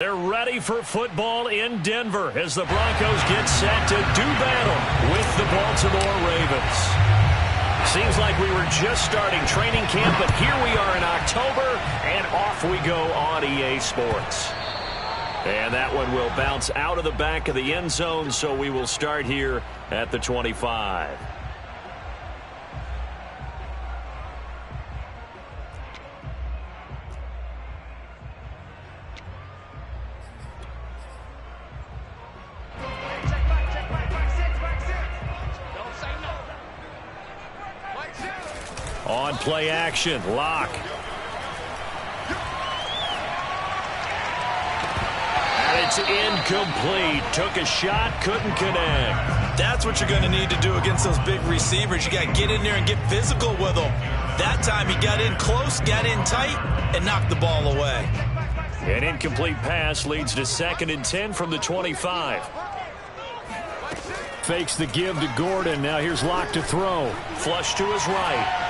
They're ready for football in Denver as the Broncos get set to do battle with the Baltimore Ravens. Seems like we were just starting training camp, but here we are in October, and off we go on EA Sports. And that one will bounce out of the back of the end zone, so we will start here at the 25. On play action, Locke. And it's incomplete. Took a shot, couldn't connect. That's what you're going to need to do against those big receivers. You got to get in there and get physical with them. That time he got in close, got in tight, and knocked the ball away. An incomplete pass leads to 2nd and 10 from the 25. Fakes the give to Gordon. Now here's Locke to throw. Flush to his right.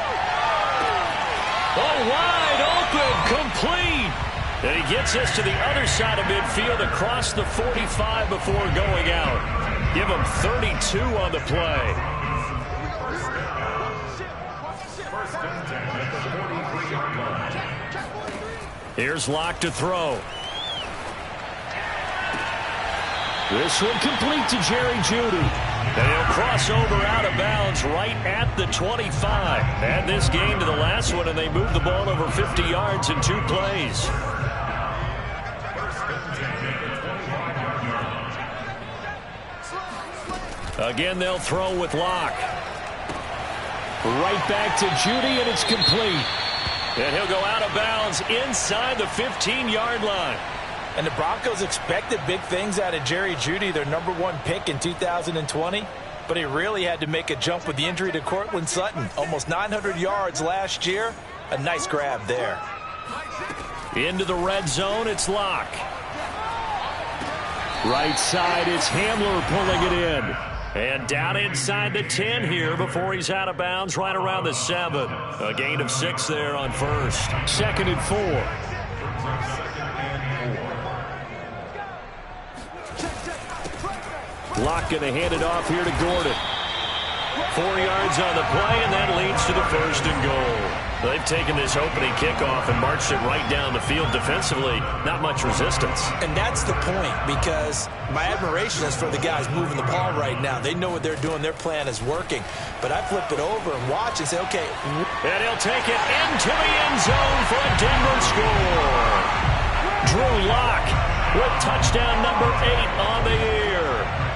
Oh, wide open, complete. And he gets us to the other side of midfield across the 45 before going out. Give him 32 on the play. Here's Locke to throw. This one complete to Jerry Jeudy. And he'll cross over out of bounds right at the 25. Add this game to the last one, and they move the ball over 50 yards in 2 plays. Again, they'll throw with Locke. Right back to Jeudy, and it's complete. And he'll go out of bounds inside the 15-yard line. And the Broncos expected big things out of Jerry Jeudy, their #1 pick in 2020. But he really had to make a jump with the injury to Cortland Sutton. Almost 900 yards last year. A nice grab there. Into the red zone, it's Locke. Right side, it's Hamler pulling it in. And down inside the 10 here before he's out of bounds right around the 7. A gain of 6 there on first. 2nd and 4. Locke going to hand it off here to Gordon. 4 yards on the play, and that leads to the 1st and goal. They've taken this opening kickoff and marched it right down the field defensively. Not much resistance. And that's the point, because my admiration is for the guys moving the ball right now. They know what they're doing. Their plan is working. But I flip it over and watch and say, okay. And he'll take it into the end zone for a Denver score. Drew Locke with touchdown number 8 on the year.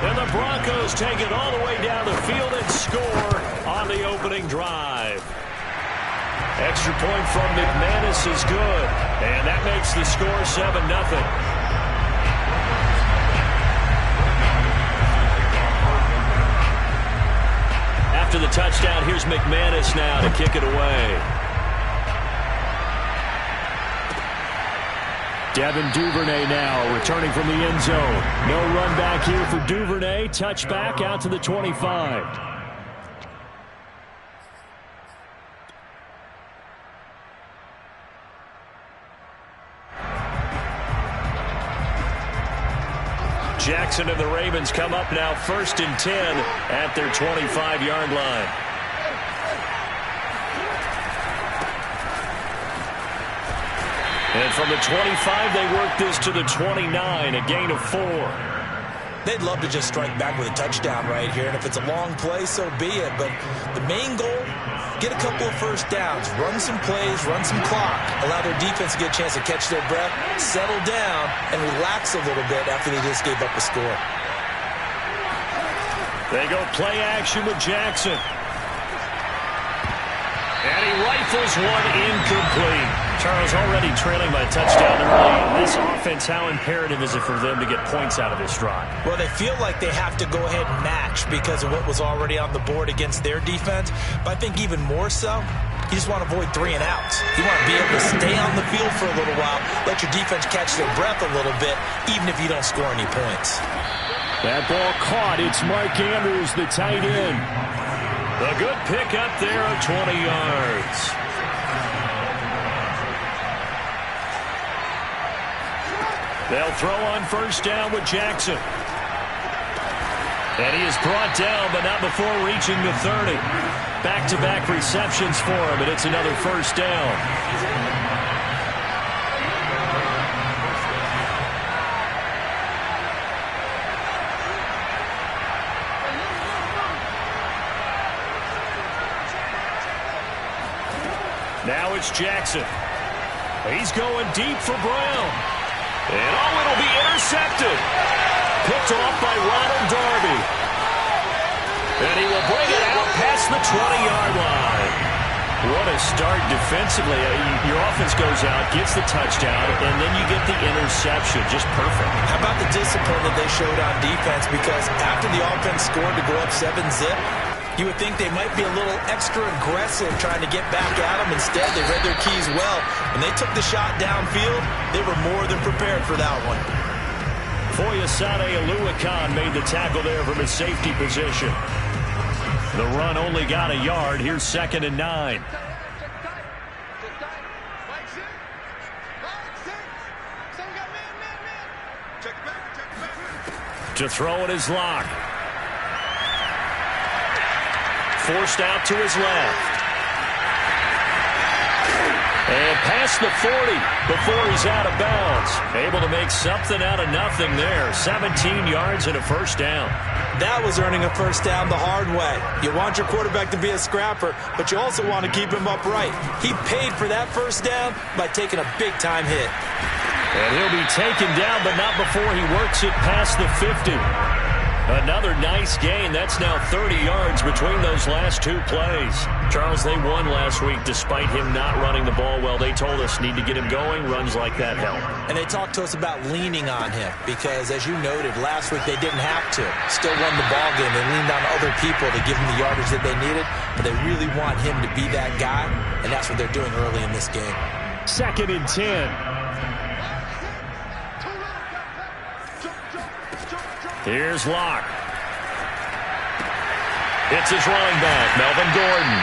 And the Broncos take it all the way down the field and score on the opening drive. Extra point from McManus is good. And that makes the score 7-0. After the touchdown, here's McManus now to kick it away. Devin Duvernay now returning from the end zone. No run back here for Duvernay. Touchback out to the 25. Jackson and the Ravens come up now 1st and 10 at their 25-yard line. And from the 25, they work this to the 29, a gain of 4. They'd love to just strike back with a touchdown right here, and if it's a long play, so be it. But the main goal, get a couple of first downs, run some plays, run some clock, allow their defense to get a chance to catch their breath, settle down, and relax a little bit after they just gave up a score. They go play action with Jackson. And he rifles one incomplete. Charles, already trailing by a touchdown early. This offense, how imperative is it for them to get points out of this drive? Well, they feel like they have to go ahead and match because of what was already on the board against their defense. But I think even more so, you just want to avoid 3 and outs. You want to be able to stay on the field for a little while, let your defense catch their breath a little bit, even if you don't score any points. That ball caught. It's Mark Andrews, the tight end. A good pick up there of 20 yards. They'll throw on first down with Jackson. And he is brought down, but not before reaching the 30. Back-to-back receptions for him, and it's another first down. Now it's Jackson. He's going deep for Brown. And it'll be intercepted. Picked off by Ronald Darby. And he will bring it out past the 20-yard line. What a start defensively. Your offense goes out, gets the touchdown, and then you get the interception. Just perfect. How about the discipline that they showed on defense? Because after the offense scored to go up 7-zip, you would think they might be a little extra aggressive trying to get back at them. Instead, they read their keys well. When they took the shot downfield, they were more than prepared for that one. Foyesade Aluakan made the tackle there from his safety position. The run only got a yard. Here's 2nd and 9. To throw it is Locke. Forced out to his left. And past the 40 before he's out of bounds. Able to make something out of nothing there. 17 yards and a first down. That was earning a first down the hard way. You want your quarterback to be a scrapper, but you also want to keep him upright. He paid for that first down by taking a big-time hit. And he'll be taken down, but not before he works it past the 50. Another nice gain. That's now 30 yards between those last two plays. Charles, they won last week despite him not running the ball well. They told us need to get him going. Runs like that help. And they talked to us about leaning on him because, as you noted, last week they didn't have to. Still won the ball game. They leaned on other people to give him the yardage that they needed, but they really want him to be that guy, and that's what they're doing early in this game. 2nd and 10. Here's Locke. It's his running back, Melvin Gordon.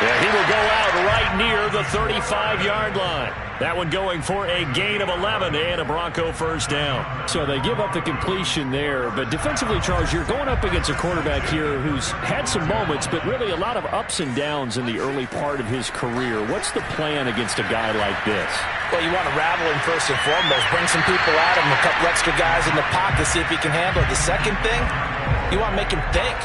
Yeah, he will go out right near the 35-yard line. That one going for a gain of 11 and a Bronco first down. So they give up the completion there, but defensively, Charles, you're going up against a quarterback here who's had some moments, but really a lot of ups and downs in the early part of his career. What's the plan against a guy like this? Well, you want to rattle him first and foremost. Bring some people at him, a couple extra guys in the pocket, see if he can handle it. The second thing, you want to make him think.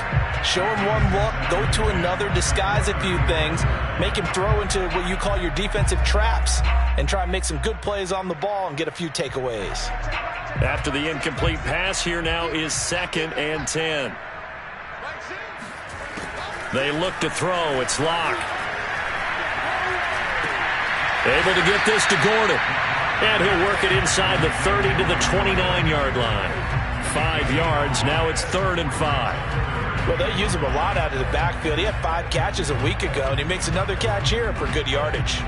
Show him one look, go to another, disguise a few things, make him throw into what you call your defensive traps, and try and make some good plays on the ball and get a few takeaways. After the incomplete pass, here now is 2nd and 10. They look to throw. It's Locke. Able to get this to Gordon. And he'll work it inside the 30 to the 29-yard line. 5 yards. Now it's 3rd and 5. Well, they use him a lot out of the backfield. He had 5 catches a week ago, and he makes another catch here for good yardage.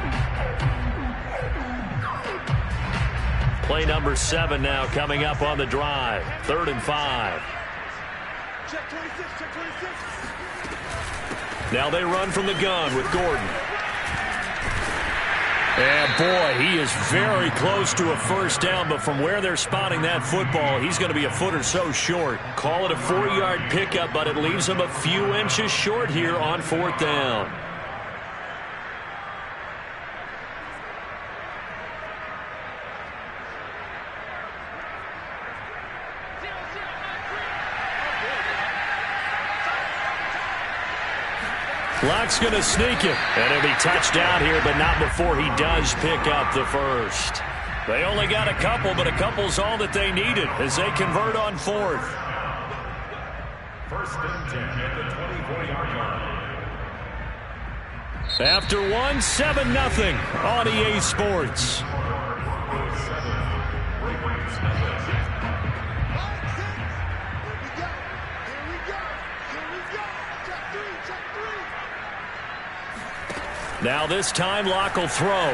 Play number 7 now coming up on the drive. 3rd and 5. Check 26, check 26. Now they run from the gun with Gordon. And boy, he is very close to a first down, but from where they're spotting that football, he's going to be a foot or so short. Call it a 4-yard pickup, but it leaves him a few inches short here on 4th down. Locke's going to sneak it, and he'll be touched down here, but not before he does pick up the first. They only got a couple, but a couple's all that they needed as they convert on 4th. 1st and 10 at the 24-yard line. After 7-0 on EA Sports. Now this time, Locke will throw.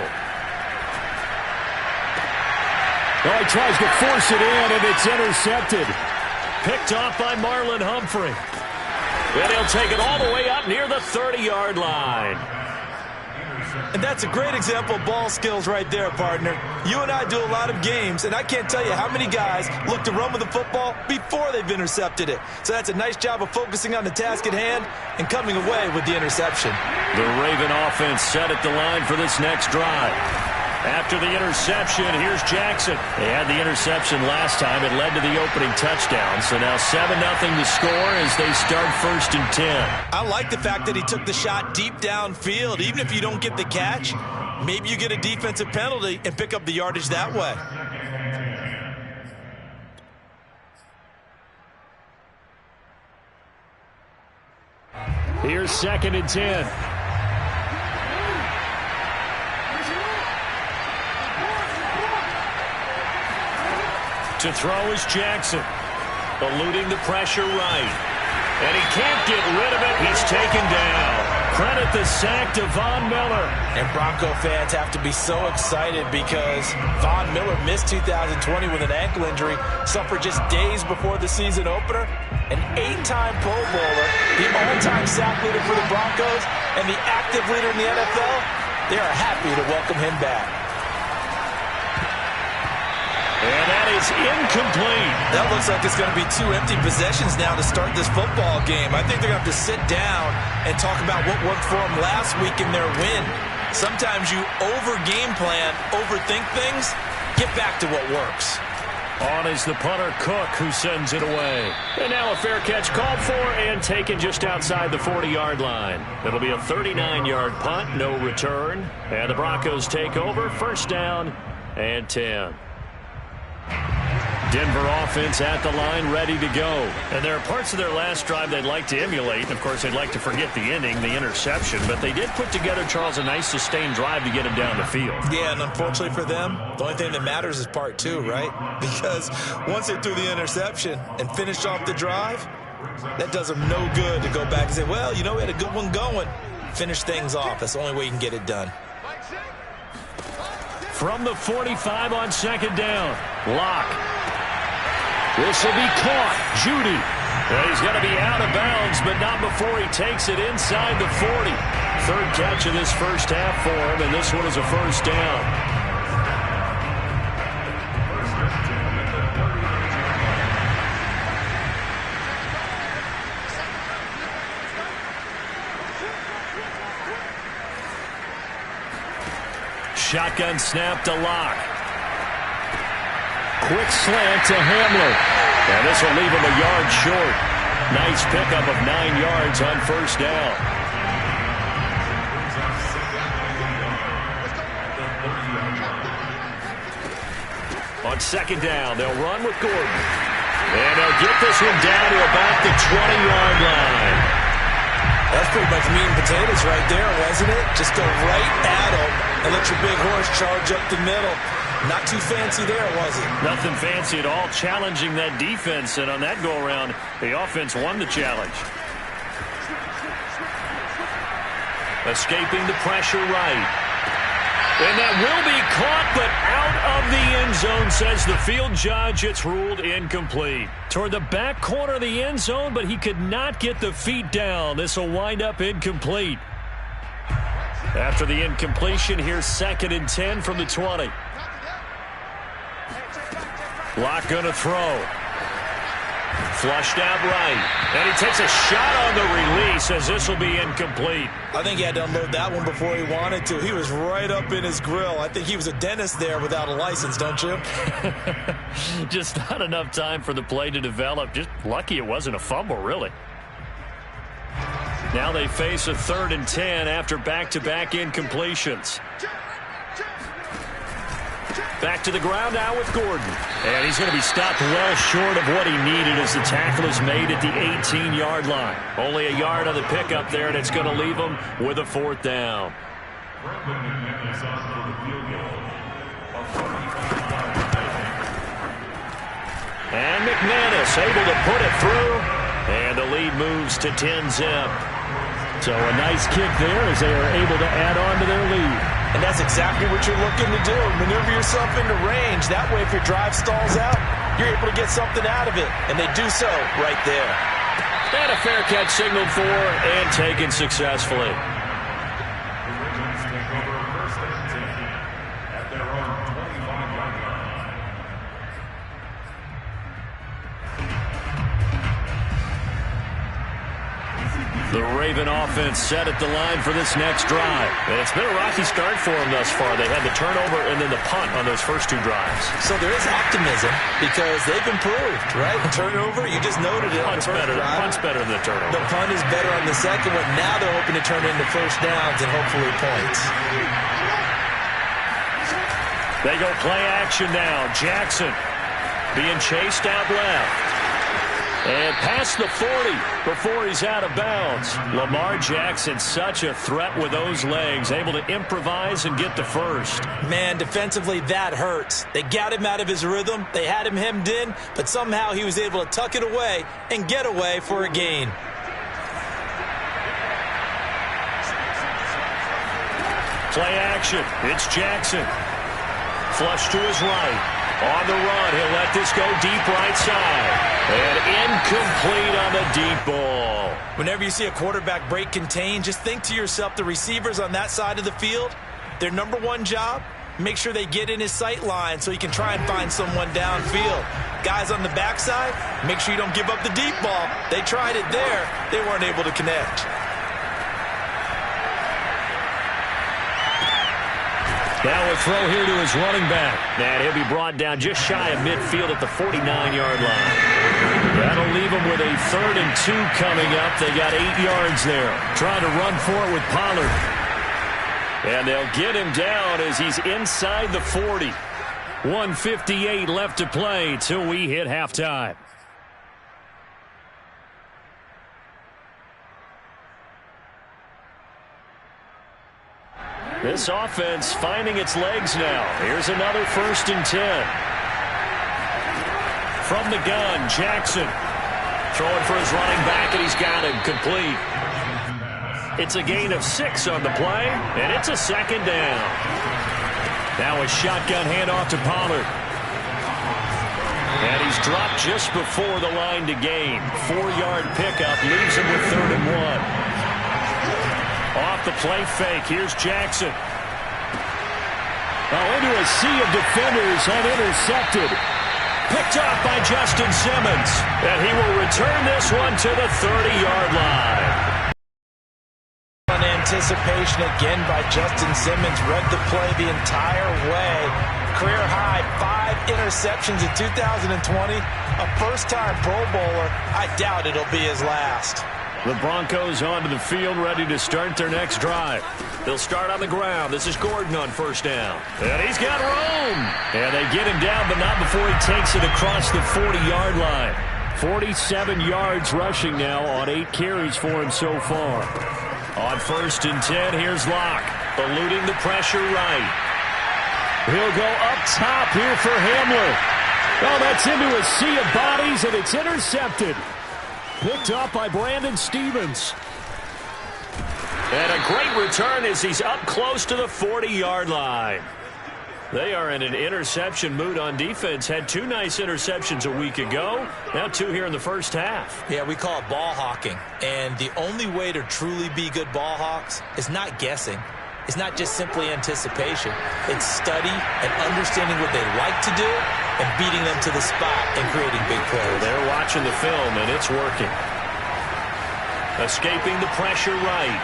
Oh, he tries to force it in, and it's intercepted. Picked off by Marlon Humphrey. And he'll take it all the way up near the 30-yard line. And that's a great example of ball skills right there, partner. You and I do a lot of games, and I can't tell you how many guys look to run with the football before they've intercepted it. So that's a nice job of focusing on the task at hand and coming away with the interception. The Raven offense set at the line for this next drive. After the interception, here's Jackson. They had the interception last time. It led to the opening touchdown. So now 7-0 to score as they start 1st and 10. I like the fact that he took the shot deep downfield. Even if you don't get the catch, maybe you get a defensive penalty and pick up the yardage that way. Here's 2nd and 10. To throw is Jackson, eluding the pressure right. And he can't get rid of it. He's taken down. Credit the sack to Von Miller. And Bronco fans have to be so excited because Von Miller missed 2020 with an ankle injury, suffered just days before the season opener. An 8-time Pro Bowler, the all-time sack leader for the Broncos, and the active leader in the NFL. They are happy to welcome him back. And that is incomplete. That looks like it's going to be 2 empty possessions now to start this football game. I think they're going to have to sit down and talk about what worked for them last week in their win. Sometimes you over-game plan, overthink things, get back to what works. On is the punter, Cook, who sends it away. And now a fair catch called for and taken just outside the 40-yard line. It'll be a 39-yard punt, no return. And the Broncos take over, 1st down and 10. Denver offense at the line, ready to go. And there are parts of their last drive they'd like to emulate. And, of course, they'd like to forget the ending, the interception. But they did put together, Charles, a nice sustained drive to get him down the field. Yeah, and unfortunately for them, the only thing that matters is part 2, right? Because once they threw the interception and finished off the drive, that does them no good to go back and say, well, you know, we had a good one going. Finish things off. That's the only way you can get it done. From the 45 on 2nd down, Locke. This will be caught. Judy. He's going to be out of bounds, but not before he takes it inside the 40. 3rd catch of this 1st half for him, and this one is a 1st down. Shotgun snap to Locke. Quick slant to Hamler. And this will leave him a yard short. Nice pickup of 9 yards on 1st down. On 2nd down, they'll run with Gordon. And they'll get this one down to about the 20-yard line. That's pretty much meat and potatoes right there, wasn't it? Just go right at him and let your big horse charge up the middle. Not too fancy there, was it? Nothing fancy at all, challenging that defense. And on that go-around, the offense won the challenge. Escaping the pressure right. And that will be caught, but out of the end zone, says the field judge. It's ruled incomplete. Toward the back corner of the end zone, but he could not get the feet down. This will wind up incomplete. After the incompletion, here's 2nd and 10 from the 20. Locke going to throw. Flushed out right. And he takes a shot on the release as this will be incomplete. I think he had to unload that one before he wanted to. He was right up in his grill. I think he was a dentist there without a license, don't you? Just not enough time for the play to develop. Just lucky it wasn't a fumble, really. Now they face a 3rd and 10 after back-to-back incompletions. Back to the ground now with Gordon. And he's going to be stopped well short of what he needed as the tackle is made at the 18-yard line. Only a yard on the pickup there, and it's going to leave him with a 4th down. And McManus able to put it through. And the lead moves to 10-zip. So a nice kick there as they are able to add on to their lead. And that's exactly what you're looking to do. Maneuver yourself into range. That way, if your drive stalls out, you're able to get something out of it. And they do so right there. And a fair catch signaled for and taken successfully. The Raven offense set at the line for this next drive. And it's been a rocky start for them thus far. They had the turnover and then the punt on those first two drives. So there is optimism because they've improved, right? Turnover, you just noted it. Punt's better than the turnover. The punt is better on the second one. Now they're hoping to turn it into first downs and hopefully points. They go play action now. Jackson being chased out left. And past the 40 before he's out of bounds. Lamar Jackson, such a threat with those legs, able to improvise and get the first. Man, defensively, that hurts. They got him out of his rhythm. They had him hemmed in, but somehow he was able to tuck it away and get away for a gain. Play action. It's Jackson. Flush to his right. On the run, he'll let this go deep right side. And incomplete on the deep ball. Whenever you see a quarterback break contain, just think to yourself, the receivers on that side of the field, their number one job, make sure they get in his sight line so he can try and find someone downfield. Guys on the backside, make sure you don't give up the deep ball. They tried it there. They weren't able to connect. Now a throw here to his running back. And he'll be brought down just shy of midfield at the 49-yard line. That'll leave him with a 3rd and 2 coming up. They got 8 yards there. Trying to run for it with Pollard. And they'll get him down as he's inside the 40. 1:58 left to play till we hit halftime. This offense finding its legs now. Here's another 1st and 10. From the gun, Jackson throwing for his running back, and he's got him complete. It's a gain of 6 on the play, and it's a 2nd down. Now a shotgun handoff to Pollard. And he's dropped just before the line to gain. 4-yard pickup leaves him with 3rd and 1. Off the play fake, here's Jackson. Now into a sea of defenders and intercepted. Picked off by Justin Simmons. And he will return this one to the 30-yard line. On anticipation again by Justin Simmons. Read the play the entire way. Career high 5 interceptions in 2020. A first-time Pro Bowler. I doubt it'll be his last. The Broncos onto the field, ready to start their next drive. They'll start on the ground. This is Gordon on 1st down. And he's got room. And they get him down, but not before he takes it across the 40-yard line. 47 yards rushing now on 8 carries for him so far. On 1st and 10, here's Locke, eluding the pressure right. He'll go up top here for Hamler. Oh, that's into a sea of bodies, and it's intercepted. Picked up by Brandon Stevens. And a great return as he's up close to the 40-yard line. They are in an interception mood on defense. Had 2 nice interceptions a week ago. Now 2 here in the first half. Yeah, we call it ball hawking. And the only way to truly be good ball hawks is not guessing. It's not just simply anticipation. It's study and understanding what they like to do and beating them to the spot and creating big plays. They're watching the film, and it's working. Escaping the pressure right.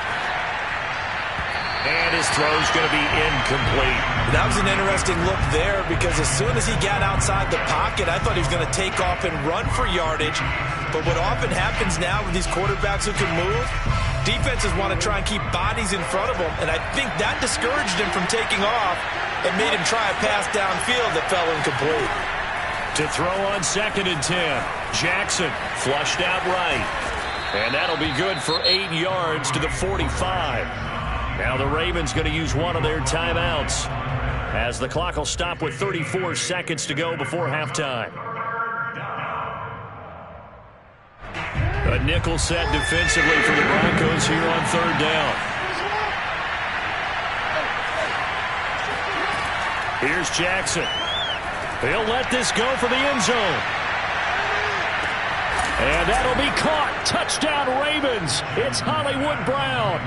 And his throw's going to be incomplete. That was an interesting look there because as soon as he got outside the pocket, I thought he was going to take off and run for yardage. But what often happens now with these quarterbacks who can move, defenses want to try and keep bodies in front of them, and I think that discouraged him from taking off and made him try a pass downfield that fell incomplete. To throw on 2nd and 10, Jackson flushed out right. And that'll be good for 8 yards to the 45. Now the Ravens going to use one of their timeouts as the clock will stop with 34 seconds to go before halftime. A nickel set defensively for the Broncos here on 3rd down. Here's Jackson. He'll let this go for the end zone. And that'll be caught. Touchdown, Ravens. It's Hollywood Brown.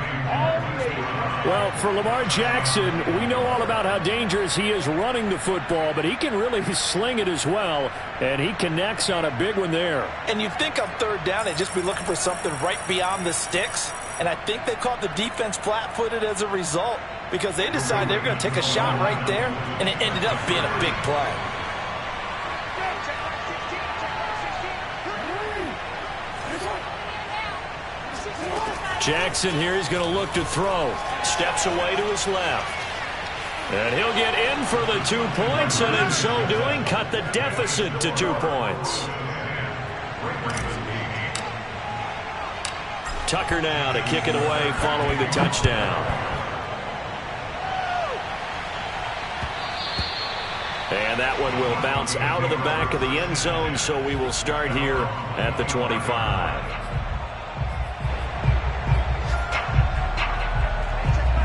Well, for Lamar Jackson, we know all about how dangerous he is running the football, but he can really sling it as well, and he connects on a big one there. And you think on third down, they'd just be looking for something right beyond the sticks, and I think they caught the defense flat-footed as a result because they decided they were going to take a shot right there, and it ended up being a big play. Jackson here is going to look to throw. Steps away to his left. And he'll get in for the 2 points, and in so doing, cut the deficit to 2 points. Tucker now to kick it away following the touchdown. And that one will bounce out of the back of the end zone, so we will start here at the 25.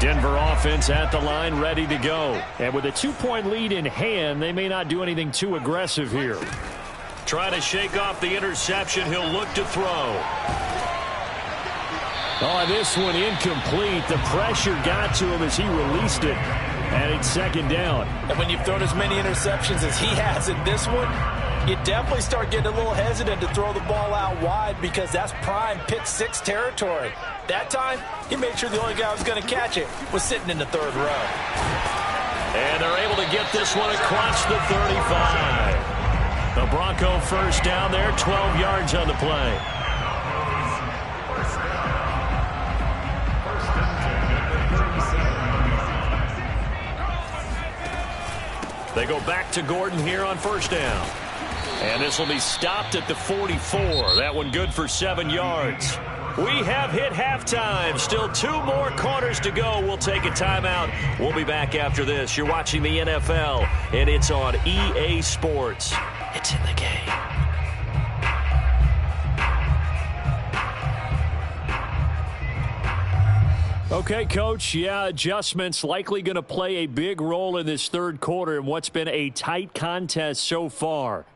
Denver offense at the line, ready to go. And with a 2-point lead in hand, they may not do anything too aggressive here. Trying to shake off the interception. He'll look to throw. Oh, this one incomplete. The pressure got to him as he released it. And it's second down. And when you've thrown as many interceptions as he has in this one, you definitely start getting a little hesitant to throw the ball out wide because that's prime pick six territory. That time, he made sure the only guy who was going to catch it was sitting in the third row. And they're able to get this one across the 35. The Bronco first down there, 12 yards on the play. They go back to Gordon here on first down. And this will be stopped at the 44. That one good for 7 yards. We have hit halftime. Still 2 more quarters to go. We'll take a timeout. We'll be back after this. You're watching the NFL, and it's on EA Sports. It's in the game. Okay, Coach. Yeah, adjustments likely going to play a big role in this third quarter in what's been a tight contest so far.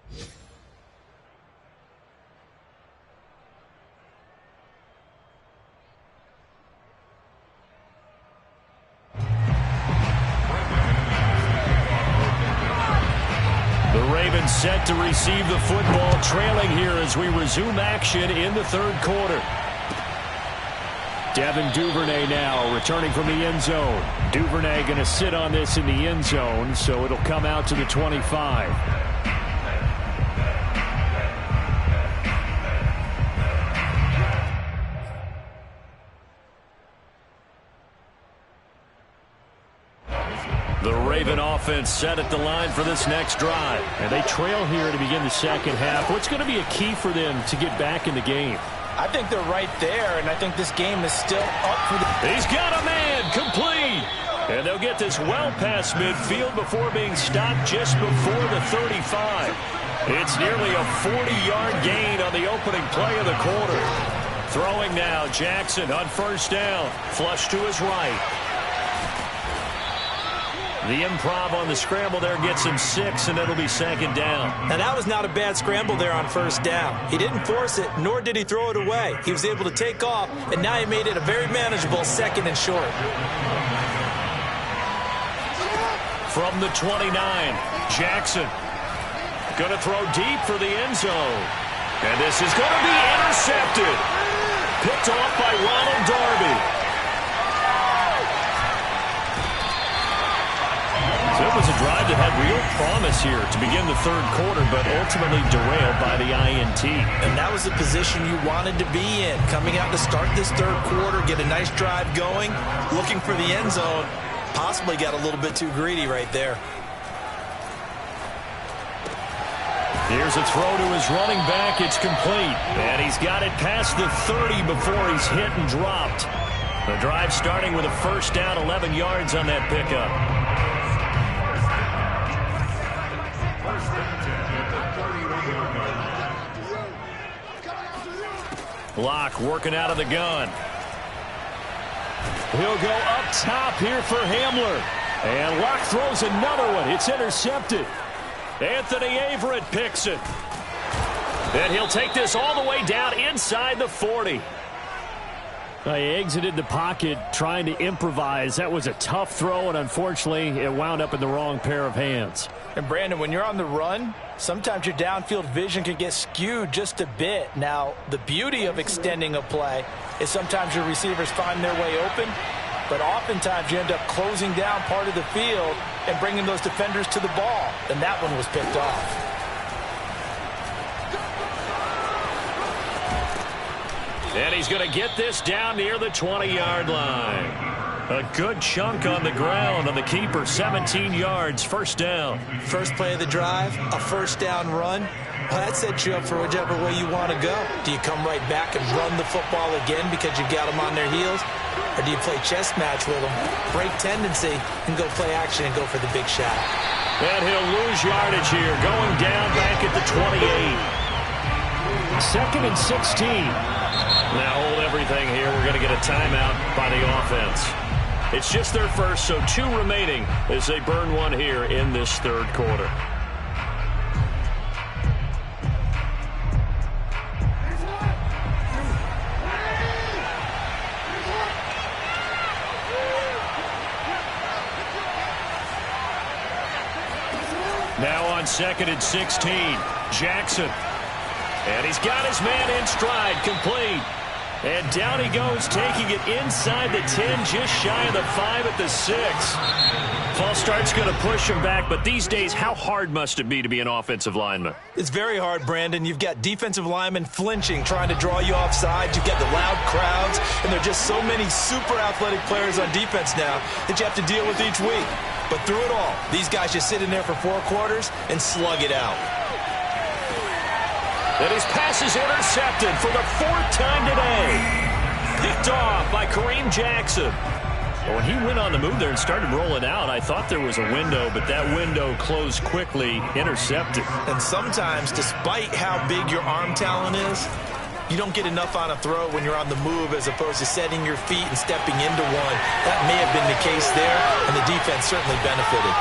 The Ravens set to receive the football, trailing here as we resume action in the third quarter. Devin Duvernay now returning from the end zone. Duvernay going to sit on this in the end zone, so it'll come out to the 25. The Raven offense set at the line for this next drive. And they trail here to begin the second half. What's going to be a key for them to get back in the game? I think they're right there, and I think this game is still up for the... He's got a man, complete. And they'll get this well past midfield before being stopped just before the 35. It's nearly a 40-yard gain on the opening play of the quarter. Throwing now, Jackson on first down. Flush to his right. The improv on the scramble there gets him 6, and it'll be second down. Now, that was not a bad scramble there on first down. He didn't force it, nor did he throw it away. He was able to take off, and now he made it a very manageable second and short. From the 29, Jackson going to throw deep for the end zone. And this is going to be intercepted. Picked off by Ronald Darby. So it was a drive that had real promise here to begin the third quarter, but ultimately derailed by the INT. And that was the position you wanted to be in. Coming out to start this third quarter, get a nice drive going, looking for the end zone. Possibly got a little bit too greedy right there. Here's a throw to his running back. It's complete. And he's got it past the 30 before he's hit and dropped. The drive starting with a first down, 11 yards on that pickup. Locke working out of the gun. He'll go up top here for Hamler. And Locke throws another one. It's intercepted. Anthony Averett picks it. And he'll take this all the way down inside the 40. He exited the pocket trying to improvise. That was a tough throw, and unfortunately, it wound up in the wrong pair of hands. And, Brandon, when you're on the run, sometimes your downfield vision can get skewed just a bit. Now, the beauty of extending a play is sometimes your receivers find their way open, but oftentimes you end up closing down part of the field and bringing those defenders to the ball, and that one was picked off. And he's going to get this down near the 20-yard line. A good chunk on the ground on the keeper, 17 yards, first down. First play of the drive, a first down run. Well, that sets you up for whichever way you want to go. Do you come right back and run the football again because you've got them on their heels? Or do you play chess match with them, break tendency, and go play action and go for the big shot? And he'll lose yardage here, going down back at the 28. 2nd and 16. Now hold everything here. We're going to get a timeout by the offense. It's just their first, so 2 remaining as they burn one here in this third quarter. Now on 2nd and 16, Jackson. And he's got his man in stride, complete. And down he goes, taking it inside the 10, just shy of the 5 at the 6. False start's going to push him back, but these days, how hard must it be to be an offensive lineman? It's very hard, Brandon. You've got defensive linemen flinching, trying to draw you off sides. You've got the loud crowds, and there are just so many super athletic players on defense now that you have to deal with each week. But through it all, these guys just sit in there for 4 quarters and slug it out. And his pass is intercepted for the 4th time today. Picked off by Kareem Jackson. When he went on the move there and started rolling out, I thought there was a window, but that window closed quickly, intercepted. And sometimes, despite how big your arm talent is, you don't get enough on a throw when you're on the move as opposed to setting your feet and stepping into one. That may have been the case there, and the defense certainly benefited.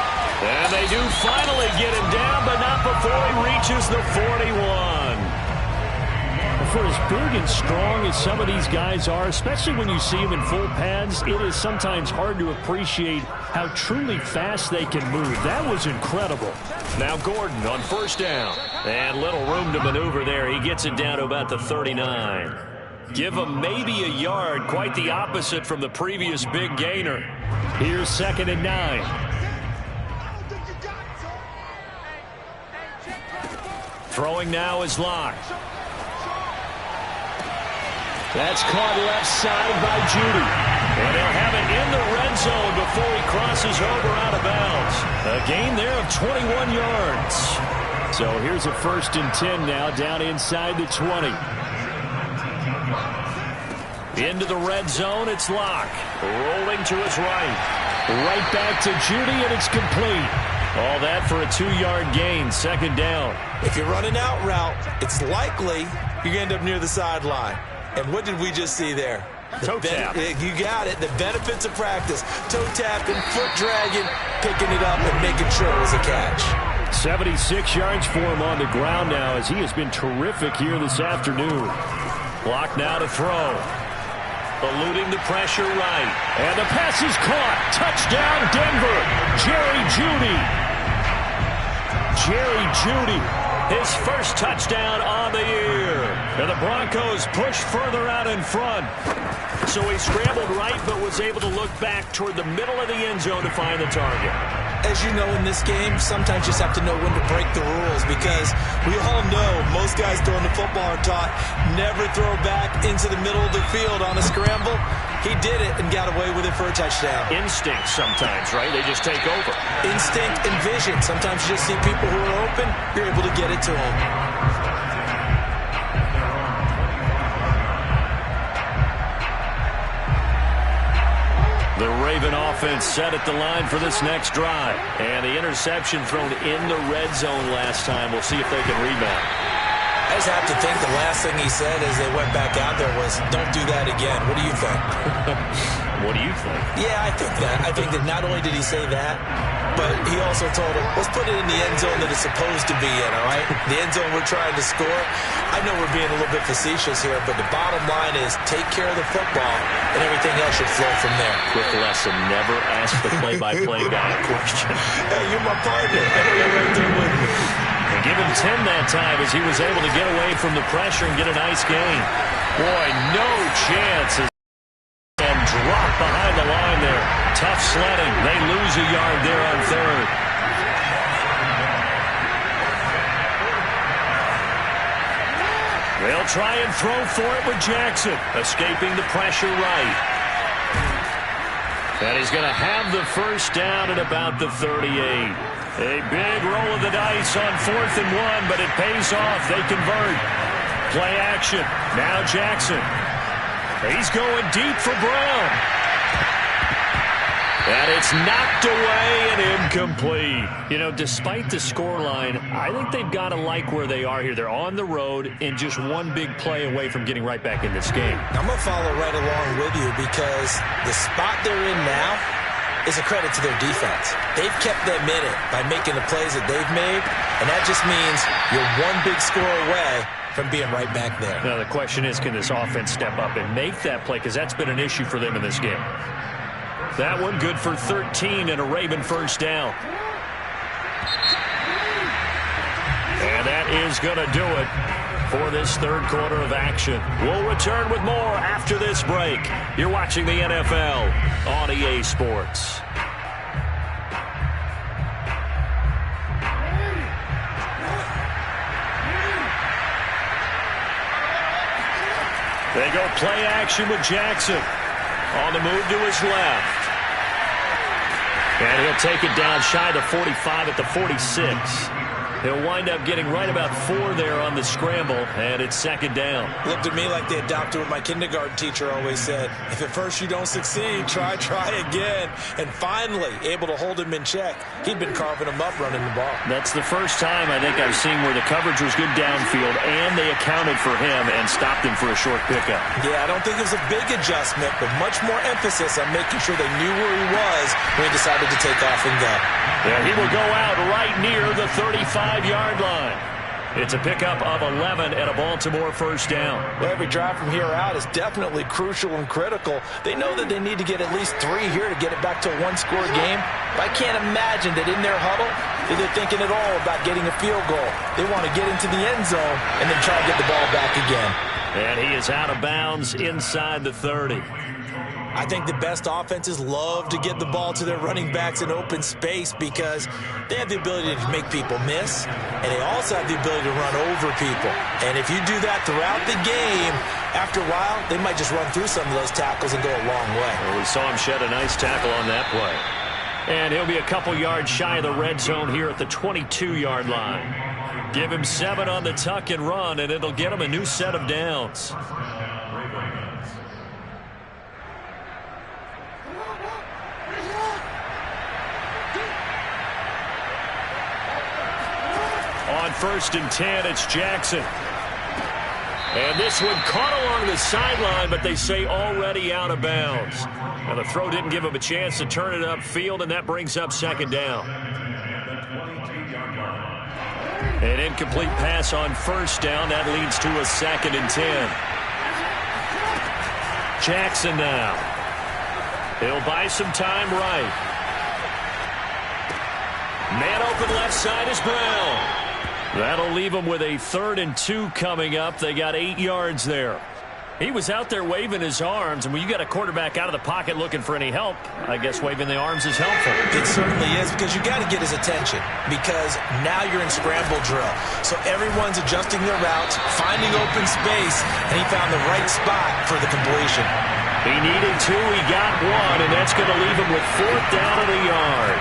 And they do finally get him down, but not before he reaches the 41. For as big and strong as some of these guys are, especially when you see them in full pads, it is sometimes hard to appreciate how truly fast they can move. That was incredible. Now Gordon on first down. And little room to maneuver there. He gets it down to about the 39. Give him maybe a yard. Quite the opposite from the previous big gainer. Here's 2nd and 9. Throwing now is Locke. That's caught left side by Judy. And he'll have it in the red zone before he crosses over out of bounds. A gain there of 21 yards. So here's a 1st and 10 now down inside the 20. Into the red zone, it's Locke. Rolling to his right. Right back to Judy, and it's complete. All that for a 2-yard gain, 2nd down. If you're running out route, it's likely you're going to end up near the sideline. And what did we just see there? Toe tap. You got it. The benefits of practice. Toe tapping, foot dragging, picking it up, and making sure it was a catch. 76 yards for him on the ground now as he has been terrific here this afternoon. Block now to throw. Eluding the pressure right. And the pass is caught. Touchdown, Denver. Jerry Jeudy. Jerry Jeudy. His first touchdown on the year. And the Broncos push further out in front. So he scrambled right but was able to look back toward the middle of the end zone to find the target. As you know, in this game, sometimes you just have to know when to break the rules because we all know most guys throwing the football are taught never throw back into the middle of the field on a scramble. He did it and got away with it for a touchdown. Instinct sometimes, right? They just take over. Instinct and vision. Sometimes you just see people who are open, you're able to get it to them. The Raven offense set at the line for this next drive. And the interception thrown in the red zone last time. We'll see if they can rebound. As just have to think the last thing he said as they went back out there was, don't do that again. What do you think? What do you think? Yeah, I think that. I think that not only did he say that, but he also told him, let's put it in the end zone that it's supposed to be in, all right? The end zone we're trying to score. I know we're being a little bit facetious here, but the bottom line is take care of the football, and everything else should flow from there. Quick lesson, never ask the play-by-play guy a question. Hey, you're my partner. I know you're right there with me. They give him 10 that time as he was able to get away from the pressure and get a nice gain. Boy, no chance. And drop behind the line there. Tough sledding. They lose a yard there on third. They'll try and throw for it with Jackson, escaping the pressure right. And he's going to have the first down at about the 38. A big roll of the dice on 4th and 1, but it pays off. They convert. Play action. Now Jackson. He's going deep for Brown. And it's knocked away and incomplete. You know, despite the scoreline, I think they've got to like where they are here. They're on the road and just one big play away from getting right back in this game. I'm going to follow right along with you because the spot they're in now is a credit to their defense. They've kept them in it by making the plays that they've made, and that just means you're one big score away from being right back there. Now, the question is, can this offense step up and make that play? Because that's been an issue for them in this game. That one good for 13 and a Raven first down. And that is going to do it for this third quarter of action. We'll return with more after this break. You're watching the NFL on EA Sports. They go play action with Jackson. On the move to his left. And he'll take it down shy of the 45 at the 46. He'll wind up getting right about 4 there on the scramble, and it's second down. Looked at me like they adopted what my kindergarten teacher always said. If at first you don't succeed, try again. And finally, able to hold him in check. He'd been carving him up running the ball. That's the first time I think I've seen where the coverage was good downfield, and they accounted for him and stopped him for a short pickup. Yeah, I don't think it was a big adjustment, but much more emphasis on making sure they knew where he was when he decided to take off and go. Yeah, he will go out right near the 35-yard line. It's a pickup of 11 and a Baltimore first down. Well, every drive from here out is definitely crucial and critical. They know that they need to get at least 3 here to get it back to a one-score game. But I can't imagine that in their huddle, that they're thinking at all about getting a field goal. They want to get into the end zone and then try to get the ball back again. And he is out of bounds inside the 30. I think the best offenses love to get the ball to their running backs in open space because they have the ability to make people miss, and they also have the ability to run over people. And if you do that throughout the game, after a while, they might just run through some of those tackles and go a long way. Well, we saw him shed a nice tackle on that play. And he'll be a couple yards shy of the red zone here at the 22-yard line. Give him 7 on the tuck and run, and it'll get him a new set of downs. On 1st and 10, it's Jackson. And this one caught along the sideline, but they say already out of bounds. Now, the throw didn't give him a chance to turn it upfield, and that brings up second down. An incomplete pass on first down. That leads to a 2nd and 10. Jackson now. He'll buy some time right. Man open left side is Brown. That'll leave them with a 3rd and 2 coming up. They got 8 yards there. He was out there waving his arms, and when you got a quarterback out of the pocket looking for any help, I guess waving the arms is helpful. It certainly is, because you got to get his attention, because now you're in scramble drill. So everyone's adjusting their routes, finding open space, and he found the right spot for the completion. He needed 2, he got 1, and that's going to leave him with 4th down and a yard.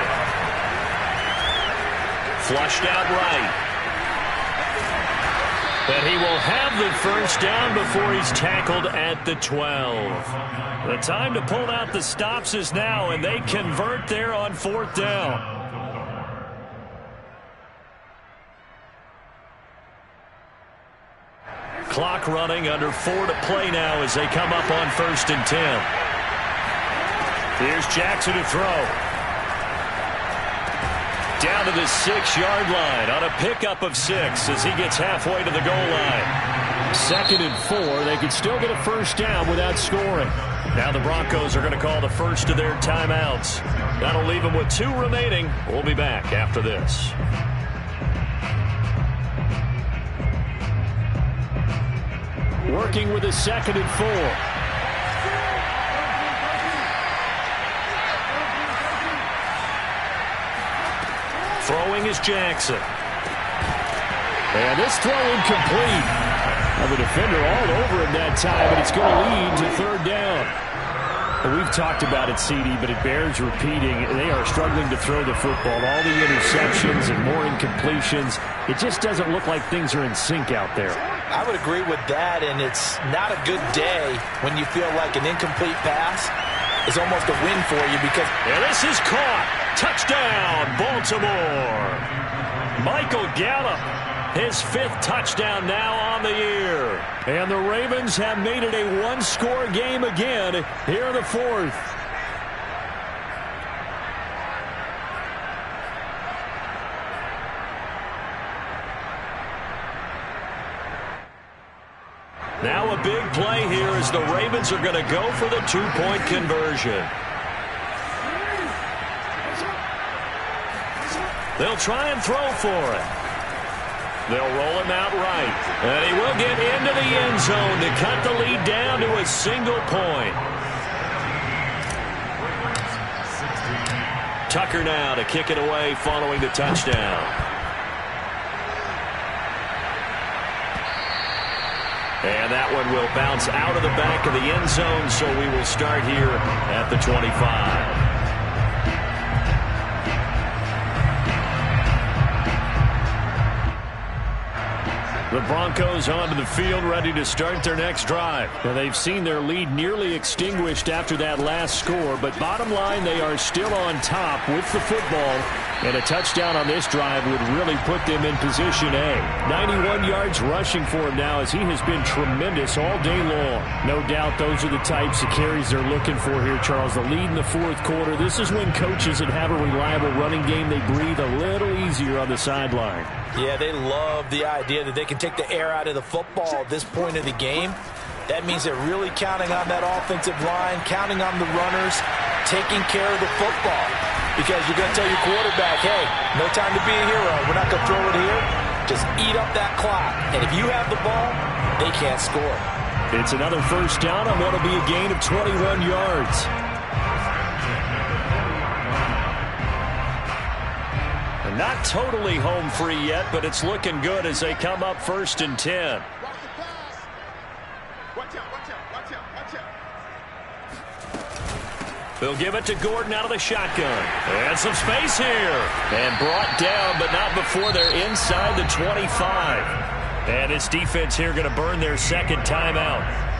Flushed out right. And he will have the first down before he's tackled at the 12. The time to pull out the stops is now, and they convert there on 4th down. clock running, under 4 to play now as they come up on 1st and 10. Here's Jackson to throw. Down to the 6-yard line on a pickup of 6 as he gets halfway to the goal line. 2nd and 4. They could still get a first down without scoring. Now the Broncos are going to call the first of their timeouts. That'll leave them with 2 remaining. We'll be back after this. Working with a 2nd and 4. Throwing is Jackson. And this throw incomplete. Now the defender all over him that time, but it's going to lead to 3rd down. Well, we've talked about it, CD, but it bears repeating. They are struggling to throw the football. All the interceptions and more incompletions. It just doesn't look like things are in sync out there. I would agree with that, and it's not a good day when you feel like an incomplete pass is almost a win for you because... And this is caught. Touchdown, Baltimore. Michael Gallup, his 5th touchdown now on the year. And the Ravens have made it a 1-score game again here in the 4th. Now a big play here as the Ravens are going to go for the 2-point conversion. They'll try and throw for it. They'll roll him out right. And he will get into the end zone to cut the lead down to a single point. Tucker now to kick it away following the touchdown. And that one will bounce out of the back of the end zone, so we will start here at the 25. The Broncos onto the field ready to start their next drive. Now they've seen their lead nearly extinguished after that last score, but bottom line, they are still on top with the football, and a touchdown on this drive would really put them in position A. 91 yards rushing for him now as he has been tremendous all day long. No doubt those are the types of carries they're looking for here, Charles. The lead in the 4th quarter. This is when coaches that have a reliable running game, they breathe a little easier on the sideline. Yeah, they love the idea that they can take the air out of the football at this point of the game. That means they're really counting on that offensive line, counting on the runners, taking care of the football. Because you're going to tell your quarterback, hey, no time to be a hero. We're not going to throw it here. Just eat up that clock. And if you have the ball, they can't score. It's another first down on what will be a gain of 21 yards. Not totally home free yet, but it's looking good as they come up 1st and 10. They'll give it to Gordon out of the shotgun. And some space here. And brought down, but not before they're inside the 25. And this defense here going to burn their 2nd timeout.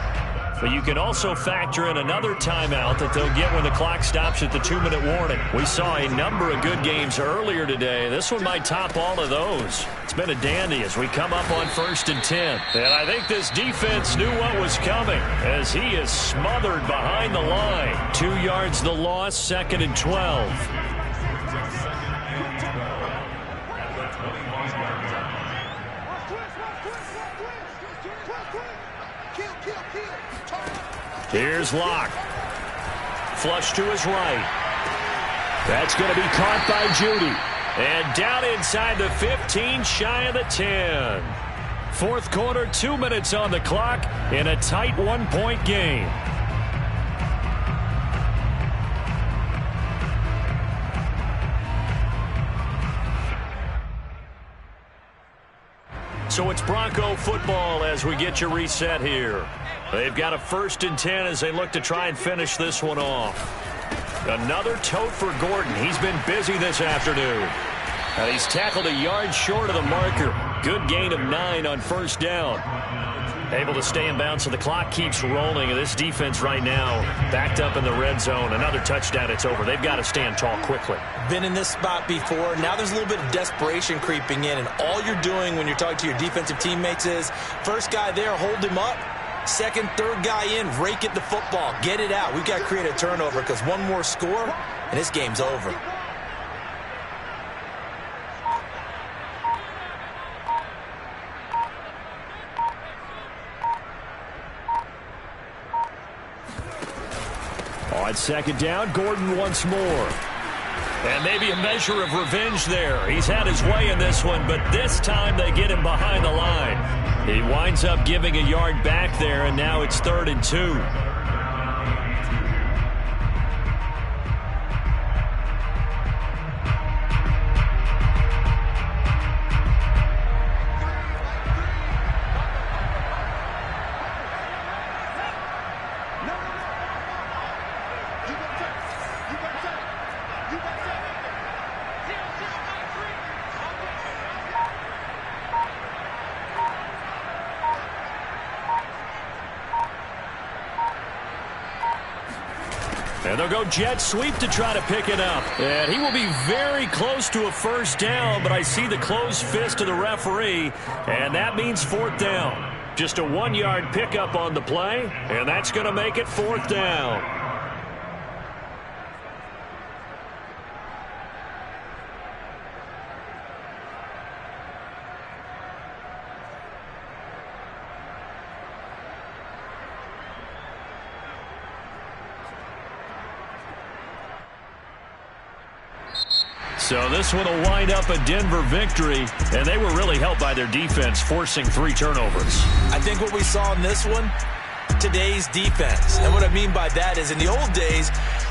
But you can also factor in another timeout that they'll get when the clock stops at the 2-minute warning. We saw a number of good games earlier today. This one might top all of those. It's been a dandy as we come up on 1st and 10. And I think this defense knew what was coming as he is smothered behind the line. 2 yards the loss, 2nd and 12. Here's Locke. Flush to his right. That's going to be caught by Judy. And down inside the 15, shy of the 10. 4th quarter, 2 minutes on the clock in a tight 1-point game. So it's Bronco football as we get you reset here. They've got a 1st and 10 as they look to try and finish this one off. Another tote for Gordon. He's been busy this afternoon. And he's tackled a yard short of the marker. Good gain of 9 on first down. Able to stay in bounds, so the clock keeps rolling. And this defense right now backed up in the red zone. Another touchdown, it's over. They've got to stand tall quickly. Been in this spot before. Now there's a little bit of desperation creeping in. And all you're doing when you're talking to your defensive teammates is, first guy there, hold him up. Second, third guy in, rake at the football. Get it out. We've got to create a turnover because one more score, and this game's over. On second down, Gordon once more. And maybe a measure of revenge there. He's had his way in this one, but this time they get him behind the line. He winds up giving a yard back there, and now it's 3rd and 2. And they'll go jet sweep to try to pick it up. And he will be very close to a first down, but I see the closed fist of the referee, and that means 4th down. Just a 1-yard pickup on the play, and that's going to make it 4th down. So this one will wind up a Denver victory, and they were really helped by their defense, forcing 3 turnovers. I think what we saw in this one, today's defense. And what I mean by that is in the old days,